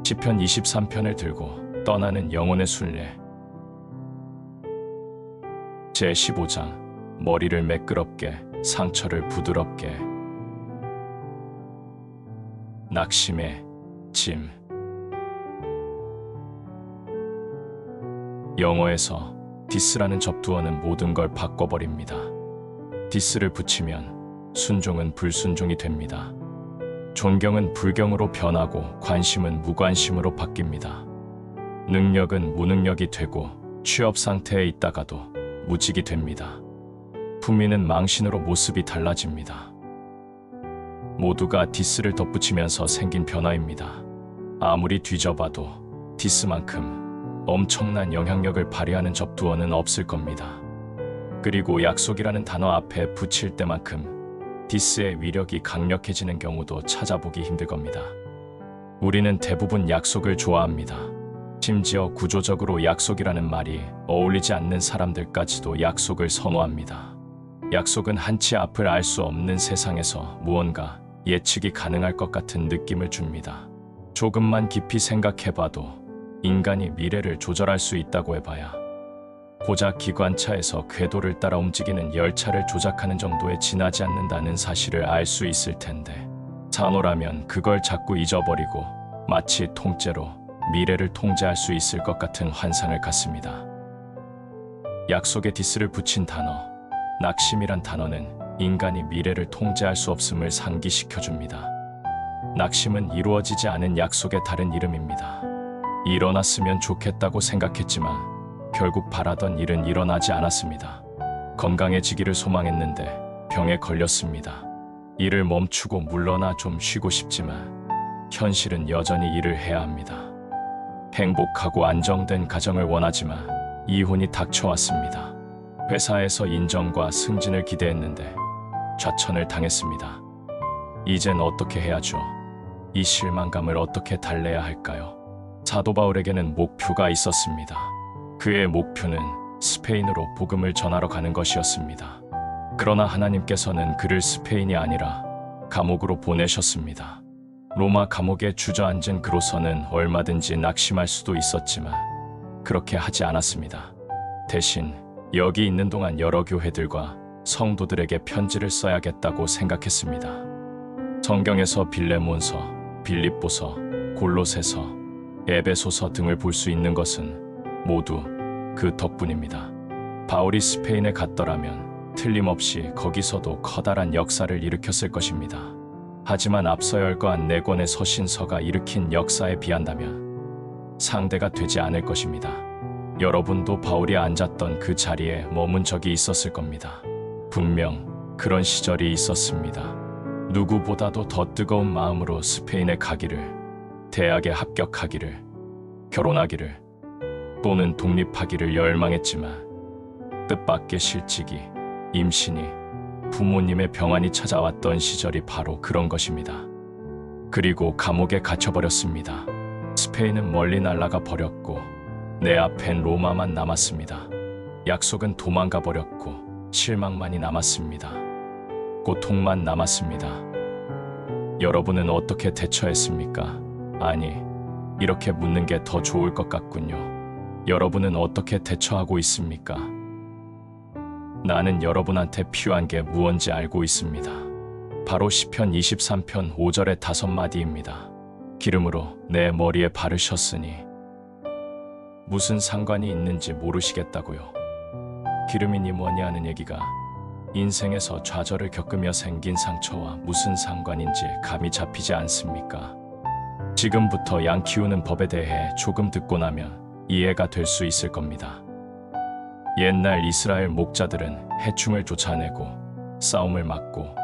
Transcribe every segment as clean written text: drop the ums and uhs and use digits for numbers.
시편 23편을 들고 떠나는 영혼의 순례. 제15장. 머리를 매끄럽게, 상처를 부드럽게. 낙심의 짐. 영어에서 디스라는 접두어는 모든 걸 바꿔버립니다. 디스를 붙이면 순종은 불순종이 됩니다. 존경은 불경으로 변하고 관심은 무관심으로 바뀝니다. 능력은 무능력이 되고 취업 상태에 있다가도 무직이 됩니다. 품위는 망신으로 모습이 달라집니다. 모두가 디스를 덧붙이면서 생긴 변화입니다. 아무리 뒤져봐도 디스만큼 엄청난 영향력을 발휘하는 접두어는 없을 겁니다. 그리고 약속이라는 단어 앞에 붙일 때만큼 디스의 위력이 강력해지는 경우도 찾아보기 힘들 겁니다. 우리는 대부분 약속을 좋아합니다. 심지어 구조적으로 약속이라는 말이 어울리지 않는 사람들까지도 약속을 선호합니다. 약속은 한치 앞을 알 수 없는 세상에서 무언가 예측이 가능할 것 같은 느낌을 줍니다. 조금만 깊이 생각해봐도 인간이 미래를 조절할 수 있다고 해봐야 고작 기관차에서 궤도를 따라 움직이는 열차를 조작하는 정도에 지나지 않는다는 사실을 알 수 있을 텐데, 산호라면 그걸 자꾸 잊어버리고 마치 통째로 미래를 통제할 수 있을 것 같은 환상을 갖습니다. 약속에 디스를 붙인 단어, 낙심이란 단어는 인간이 미래를 통제할 수 없음을 상기시켜줍니다. 낙심은 이루어지지 않은 약속의 다른 이름입니다. 일어났으면 좋겠다고 생각했지만 결국 바라던 일은 일어나지 않았습니다. 건강해지기를 소망했는데 병에 걸렸습니다. 일을 멈추고 물러나 좀 쉬고 싶지만 현실은 여전히 일을 해야 합니다. 행복하고 안정된 가정을 원하지만 이혼이 닥쳐왔습니다. 회사에서 인정과 승진을 기대했는데 좌천을 당했습니다. 이젠 어떻게 해야죠? 이 실망감을 어떻게 달래야 할까요? 사도 바울에게는 목표가 있었습니다. 그의 목표는 스페인으로 복음을 전하러 가는 것이었습니다. 그러나 하나님께서는 그를 스페인이 아니라 감옥으로 보내셨습니다. 로마 감옥에 주저앉은 그로서는 얼마든지 낙심할 수도 있었지만 그렇게 하지 않았습니다. 대신 여기 있는 동안 여러 교회들과 성도들에게 편지를 써야겠다고 생각했습니다. 성경에서 빌레몬서, 빌립보서, 골로새서, 에베소서 등을 볼 수 있는 것은 모두 그 덕분입니다. 바울이 스페인에 갔더라면 틀림없이 거기서도 커다란 역사를 일으켰을 것입니다. 하지만 앞서 열거한 4권의 서신서가 일으킨 역사에 비한다면 상대가 되지 않을 것입니다. 여러분도 바울이 앉았던 그 자리에 머문 적이 있었을 겁니다. 분명 그런 시절이 있었습니다. 누구보다도 더 뜨거운 마음으로 스페인에 가기를, 대학에 합격하기를, 결혼하기를, 또는 독립하기를 열망했지만 뜻밖의 실직이, 임신이, 부모님의 병환이 찾아왔던 시절이 바로 그런 것입니다. 그리고 감옥에 갇혀버렸습니다. 스페인은 멀리 날아가 버렸고 내 앞엔 로마만 남았습니다. 약속은 도망가 버렸고 실망만이 남았습니다. 고통만 남았습니다. 여러분은 어떻게 대처했습니까? 아니, 이렇게 묻는 게 더 좋을 것 같군요. 여러분은 어떻게 대처하고 있습니까? 나는 여러분한테 필요한 게 무언지 알고 있습니다. 바로 시편 23편 5절의 5마디입니다. 기름으로 내 머리에 바르셨으니 무슨 상관이 있는지 모르시겠다고요. 기름이니 뭐니 하는 얘기가 인생에서 좌절을 겪으며 생긴 상처와 무슨 상관인지 감이 잡히지 않습니까? 지금부터 양 키우는 법에 대해 조금 듣고 나면 이해가 될 수 있을 겁니다. 옛날 이스라엘 목자들은 해충을 쫓아내고 싸움을 막고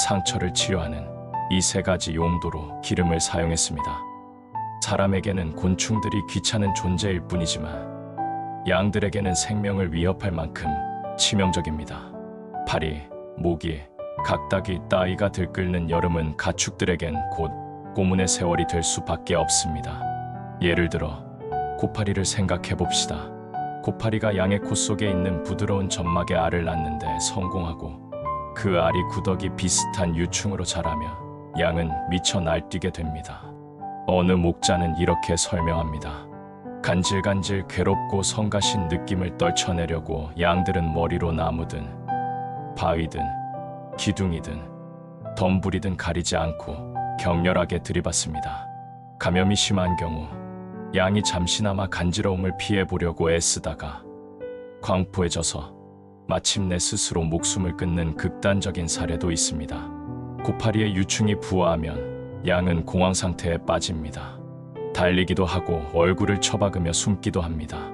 상처를 치료하는 이 3가지 용도로 기름을 사용했습니다. 사람에게는 곤충들이 귀찮은 존재일 뿐이지만 양들에게는 생명을 위협할 만큼 치명적입니다. 파리, 모기, 각닭이 따위가 들끓는 여름은 가축들에겐 곧 고문의 세월이 될 수밖에 없습니다. 예를 들어 고파리를 생각해 봅시다. 고파리가 양의 코 속에 있는 부드러운 점막에 알을 낳는데 성공하고 그 알이 구더기 비슷한 유충으로 자라며 양은 미쳐 날뛰게 됩니다. 어느 목자는 이렇게 설명합니다. 간질간질 괴롭고 성가신 느낌을 떨쳐내려고 양들은 머리로 나무든 바위든 기둥이든 덤불이든 가리지 않고 격렬하게 들이받습니다. 감염이 심한 경우 양이 잠시나마 간지러움을 피해보려고 애쓰다가 광포해져서 마침내 스스로 목숨을 끊는 극단적인 사례도 있습니다. 고파리의 유충이 부화하면 양은 공황 상태에 빠집니다. 달리기도 하고 얼굴을 처박으며 숨기도 합니다.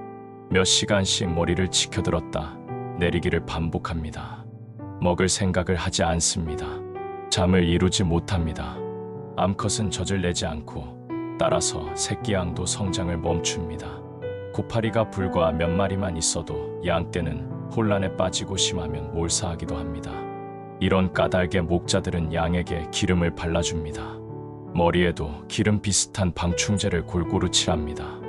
몇 시간씩 머리를 치켜들었다 내리기를 반복합니다. 먹을 생각을 하지 않습니다. 잠을 이루지 못합니다. 암컷은 젖을 내지 않고 따라서 새끼 양도 성장을 멈춥니다. 고파리가 불과 몇 마리만 있어도 양떼는 혼란에 빠지고 심하면 몰사하기도 합니다. 이런 까닭에 목자들은 양에게 기름을 발라줍니다. 머리에도 기름 비슷한 방충제를 골고루 칠합니다.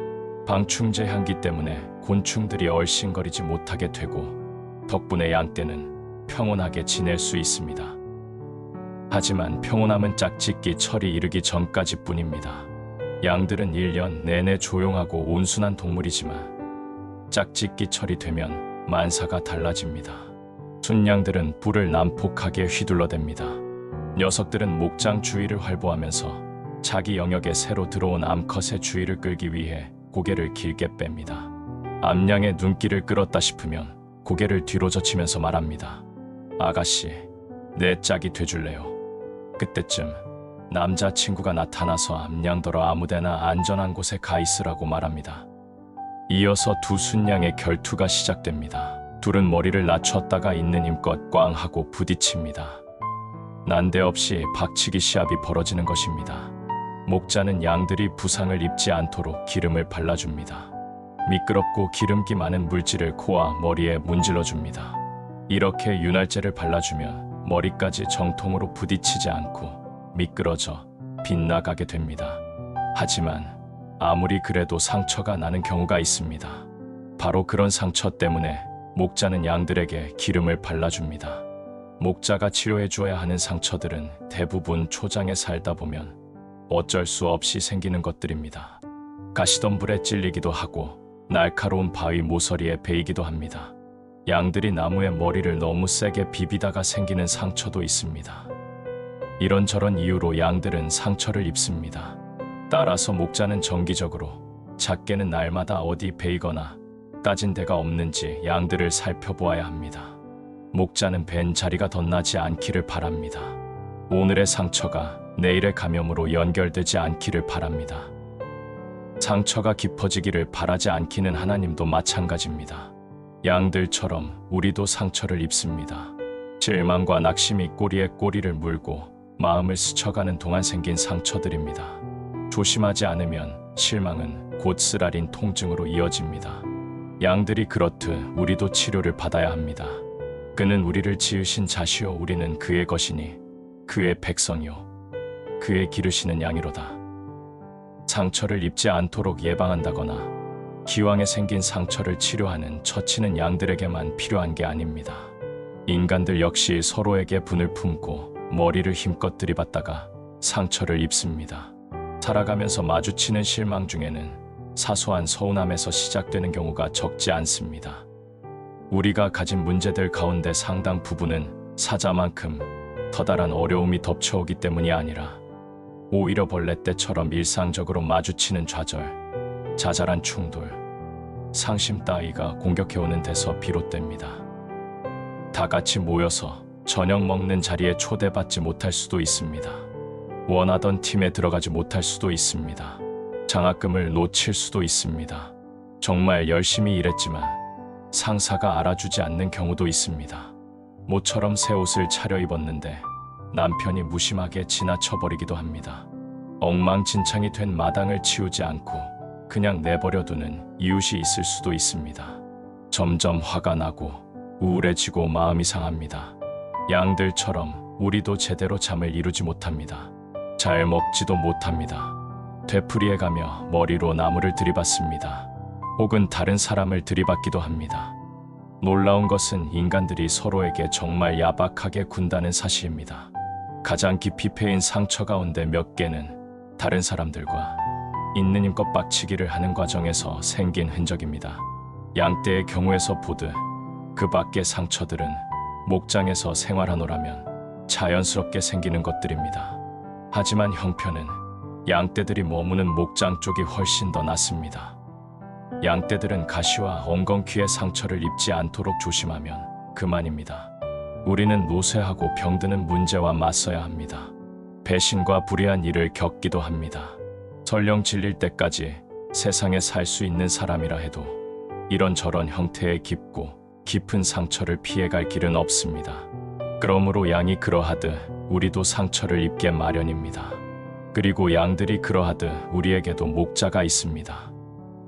방충제 향기 때문에 곤충들이 얼씬거리지 못하게 되고 덕분에 양떼는 평온하게 지낼 수 있습니다. 하지만 평온함은 짝짓기 철이 이르기 전까지 뿐입니다. 양들은 1년 내내 조용하고 온순한 동물이지만 짝짓기 철이 되면 만사가 달라집니다. 순양들은 뿔을 난폭하게 휘둘러댑니다. 녀석들은 목장 주위를 활보하면서 자기 영역에 새로 들어온 암컷의 주의를 끌기 위해 고개를 길게 뺍니다. 암양의 눈길을 끌었다 싶으면 고개를 뒤로 젖히면서 말합니다. 아가씨, 내 짝이 돼줄래요? 그때쯤 남자친구가 나타나서 암양더러 아무데나 안전한 곳에 가 있으라고 말합니다. 이어서 두 순양의 결투가 시작됩니다. 둘은 머리를 낮췄다가 있는 힘껏 꽝 하고 부딪힙니다. 난데없이 박치기 시합이 벌어지는 것입니다. 목자는 양들이 부상을 입지 않도록 기름을 발라줍니다. 미끄럽고 기름기 많은 물질을 코와 머리에 문질러줍니다. 이렇게 윤활제를 발라주면 머리까지 정통으로 부딪히지 않고 미끄러져 빗나가게 됩니다. 하지만 아무리 그래도 상처가 나는 경우가 있습니다. 바로 그런 상처 때문에 목자는 양들에게 기름을 발라줍니다. 목자가 치료해 주어야 하는 상처들은 대부분 초장에 살다 보면 어쩔 수 없이 생기는 것들입니다. 가시덤불에 찔리기도 하고 날카로운 바위 모서리에 베이기도 합니다. 양들이 나무에 머리를 너무 세게 비비다가 생기는 상처도 있습니다. 이런저런 이유로 양들은 상처를 입습니다. 따라서 목자는 정기적으로 작게는 날마다 어디 베이거나 까진 데가 없는지 양들을 살펴보아야 합니다. 목자는 벤 자리가 덧나지 않기를 바랍니다. 오늘의 상처가 내일의 감염으로 연결되지 않기를 바랍니다. 상처가 깊어지기를 바라지 않기는 하나님도 마찬가지입니다. 양들처럼 우리도 상처를 입습니다. 실망과 낙심이 꼬리에 꼬리를 물고 마음을 스쳐가는 동안 생긴 상처들입니다. 조심하지 않으면 실망은 곧 쓰라린 통증으로 이어집니다. 양들이 그렇듯 우리도 치료를 받아야 합니다. 그는 우리를 지으신 자시요 우리는 그의 것이니 그의 백성이요 그의 기르시는 양이로다. 상처를 입지 않도록 예방한다거나 기왕에 생긴 상처를 치료하는 처치는 양들에게만 필요한 게 아닙니다. 인간들 역시 서로에게 분을 품고 머리를 힘껏 들이받다가 상처를 입습니다. 살아가면서 마주치는 실망 중에는 사소한 서운함에서 시작되는 경우가 적지 않습니다. 우리가 가진 문제들 가운데 상당 부분은 사자만큼 커다란 어려움이 덮쳐오기 때문이 아니라 오히려 벌레 때처럼 일상적으로 마주치는 좌절, 자잘한 충돌, 상심 따위가 공격해오는 데서 비롯됩니다. 다 같이 모여서 저녁 먹는 자리에 초대받지 못할 수도 있습니다. 원하던 팀에 들어가지 못할 수도 있습니다. 장학금을 놓칠 수도 있습니다. 정말 열심히 일했지만 상사가 알아주지 않는 경우도 있습니다. 모처럼 새 옷을 차려입었는데 남편이 무심하게 지나쳐버리기도 합니다. 엉망진창이 된 마당을 치우지 않고 그냥 내버려두는 이웃이 있을 수도 있습니다. 점점 화가 나고 우울해지고 마음이 상합니다. 양들처럼 우리도 제대로 잠을 이루지 못합니다. 잘 먹지도 못합니다. 되풀이해 가며 머리로 나무를 들이받습니다. 혹은 다른 사람을 들이받기도 합니다. 놀라운 것은 인간들이 서로에게 정말 야박하게 군다는 사실입니다. 가장 깊이 패인 상처 가운데 몇 개는 다른 사람들과 있는 힘껏 빡치기를 하는 과정에서 생긴 흔적입니다. 양떼의 경우에서 보듯 그 밖의 상처들은 목장에서 생활하노라면 자연스럽게 생기는 것들입니다. 하지만 형편은 양떼들이 머무는 목장 쪽이 훨씬 더 낫습니다. 양떼들은 가시와 엉겅퀴의 상처를 입지 않도록 조심하면 그만입니다. 우리는 노쇠하고 병드는 문제와 맞서야 합니다. 배신과 불의한 일을 겪기도 합니다. 설령 질릴 때까지 세상에 살 수 있는 사람이라 해도 이런저런 형태의 깊고 깊은 상처를 피해갈 길은 없습니다. 그러므로 양이 그러하듯 우리도 상처를 입게 마련입니다. 그리고 양들이 그러하듯 우리에게도 목자가 있습니다.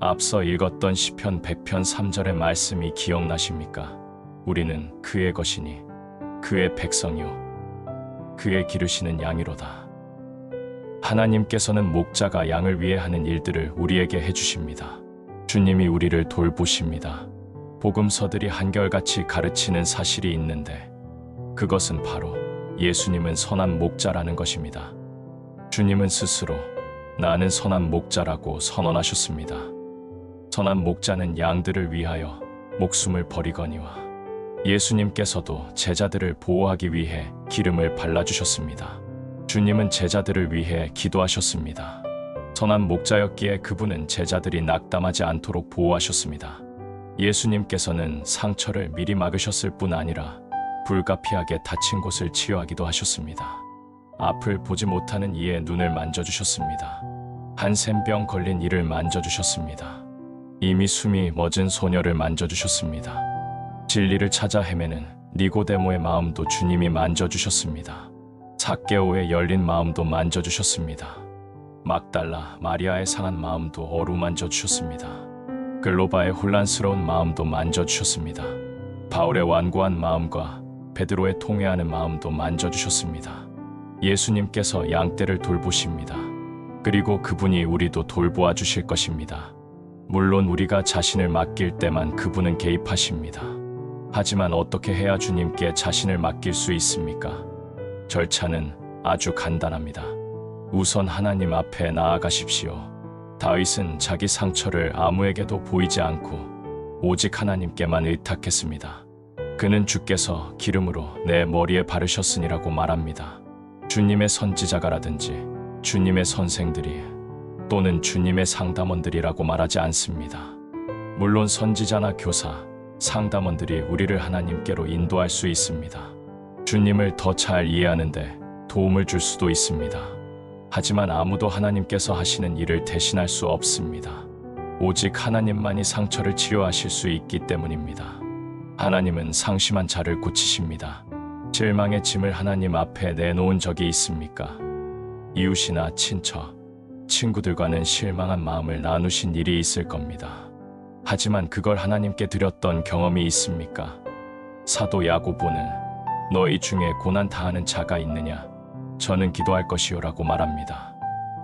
앞서 읽었던 시편 100편 3절의 말씀이 기억나십니까? 우리는 그의 것이니 그의 백성이요 그의 기르시는 양이로다. 하나님께서는 목자가 양을 위해 하는 일들을 우리에게 해주십니다. 주님이 우리를 돌보십니다. 복음서들이 한결같이 가르치는 사실이 있는데 그것은 바로 예수님은 선한 목자라는 것입니다. 주님은 스스로 나는 선한 목자라고 선언하셨습니다. 선한 목자는 양들을 위하여 목숨을 버리거니와 예수님께서도 제자들을 보호하기 위해 기름을 발라주셨습니다. 주님은 제자들을 위해 기도하셨습니다. 선한 목자였기에 그분은 제자들이 낙담하지 않도록 보호하셨습니다. 예수님께서는 상처를 미리 막으셨을 뿐 아니라 불가피하게 다친 곳을 치유하기도 하셨습니다. 앞을 보지 못하는 이의 눈을 만져주셨습니다. 한센병 걸린 이를 만져주셨습니다. 이미 숨이 멎은 소녀를 만져주셨습니다. 진리를 찾아 헤매는 니고데모의 마음도 주님이 만져주셨습니다. 삭개오의 열린 마음도 만져주셨습니다. 막달라 마리아의 상한 마음도 어루만져 주셨습니다. 글로바의 혼란스러운 마음도 만져주셨습니다. 바울의 완고한 마음과 베드로의 통회하는 마음도 만져주셨습니다. 예수님께서 양떼를 돌보십니다. 그리고 그분이 우리도 돌보아 주실 것입니다. 물론 우리가 자신을 맡길 때만 그분은 개입하십니다. 하지만 어떻게 해야 주님께 자신을 맡길 수 있습니까? 절차는 아주 간단합니다. 우선 하나님 앞에 나아가십시오. 다윗은 자기 상처를 아무에게도 보이지 않고 오직 하나님께만 의탁했습니다. 그는 주께서 기름으로 내 머리에 바르셨으니라고 말합니다. 주님의 선지자가라든지 주님의 선생들이 또는 주님의 상담원들이라고 말하지 않습니다. 물론 선지자나 교사, 상담원들이 우리를 하나님께로 인도할 수 있습니다. 주님을 더 잘 이해하는데 도움을 줄 수도 있습니다. 하지만 아무도 하나님께서 하시는 일을 대신할 수 없습니다. 오직 하나님만이 상처를 치료하실 수 있기 때문입니다. 하나님은 상심한 자를 고치십니다. 실망의 짐을 하나님 앞에 내놓은 적이 있습니까? 이웃이나 친척, 친구들과는 실망한 마음을 나누신 일이 있을 겁니다. 하지만 그걸 하나님께 드렸던 경험이 있습니까? 사도 야고보는 너희 중에 고난 다하는 자가 있느냐? 저는 기도할 것이요라고 말합니다.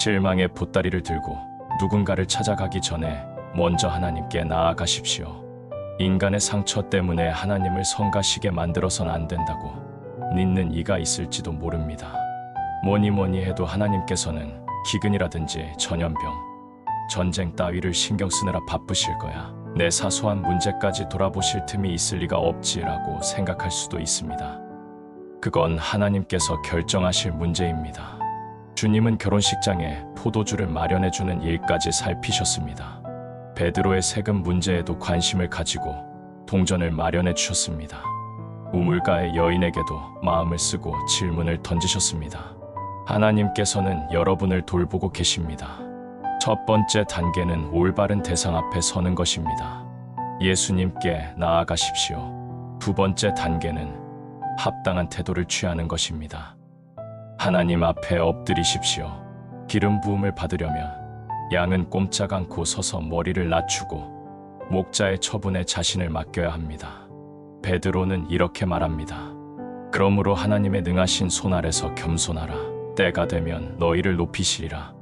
실망의 보따리를 들고 누군가를 찾아가기 전에 먼저 하나님께 나아가십시오. 인간의 상처 때문에 하나님을 성가시게 만들어선 안 된다고 믿는 이가 있을지도 모릅니다. 뭐니 해도 하나님께서는 기근이라든지 전염병, 전쟁 따위를 신경 쓰느라 바쁘실 거야. 내 사소한 문제까지 돌아보실 틈이 있을 리가 없지라고 생각할 수도 있습니다. 그건 하나님께서 결정하실 문제입니다. 주님은 결혼식장에 포도주를 마련해주는 일까지 살피셨습니다. 베드로의 세금 문제에도 관심을 가지고 동전을 마련해 주셨습니다. 우물가의 여인에게도 마음을 쓰고 질문을 던지셨습니다. 하나님께서는 여러분을 돌보고 계십니다. 첫 번째 단계는 올바른 대상 앞에 서는 것입니다. 예수님께 나아가십시오. 두 번째 단계는 합당한 태도를 취하는 것입니다. 하나님 앞에 엎드리십시오. 기름 부음을 받으려면 양은 꼼짝 않고 서서 머리를 낮추고 목자의 처분에 자신을 맡겨야 합니다. 베드로는 이렇게 말합니다. 그러므로 하나님의 능하신 손 아래서 겸손하라. 때가 되면 너희를 높이시리라.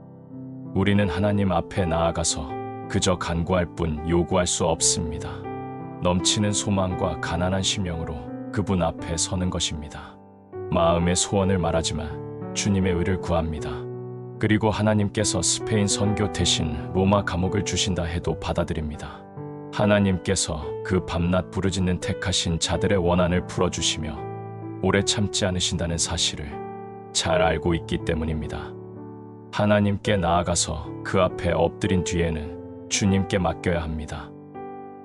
우리는 하나님 앞에 나아가서 그저 간구할 뿐 요구할 수 없습니다. 넘치는 소망과 가난한 심령으로 그분 앞에 서는 것입니다. 마음의 소원을 말하지만 주님의 의를 구합니다. 그리고 하나님께서 스페인 선교 대신 로마 감옥을 주신다 해도 받아들입니다. 하나님께서 그 밤낮 부르짖는 택하신 자들의 원한을 풀어주시며 오래 참지 않으신다는 사실을 잘 알고 있기 때문입니다. 하나님께 나아가서 그 앞에 엎드린 뒤에는 주님께 맡겨야 합니다.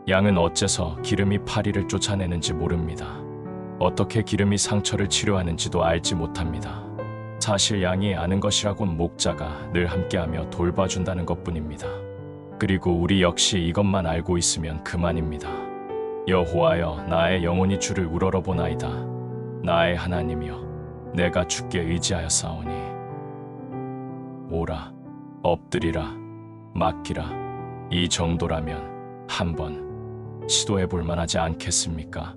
양은 어째서 기름이 파리를 쫓아내는지 모릅니다. 어떻게 기름이 상처를 치료하는지도 알지 못합니다. 사실 양이 아는 것이라곤 목자가 늘 함께하며 돌봐준다는 것뿐입니다. 그리고 우리 역시 이것만 알고 있으면 그만입니다. 여호와여, 나의 영혼이 주를 우러러보나이다. 나의 하나님이여, 내가 주께 의지하였사오니 오라, 엎드리라, 맡기라. 이 정도라면 한번 시도해 볼 만하지 않겠습니까?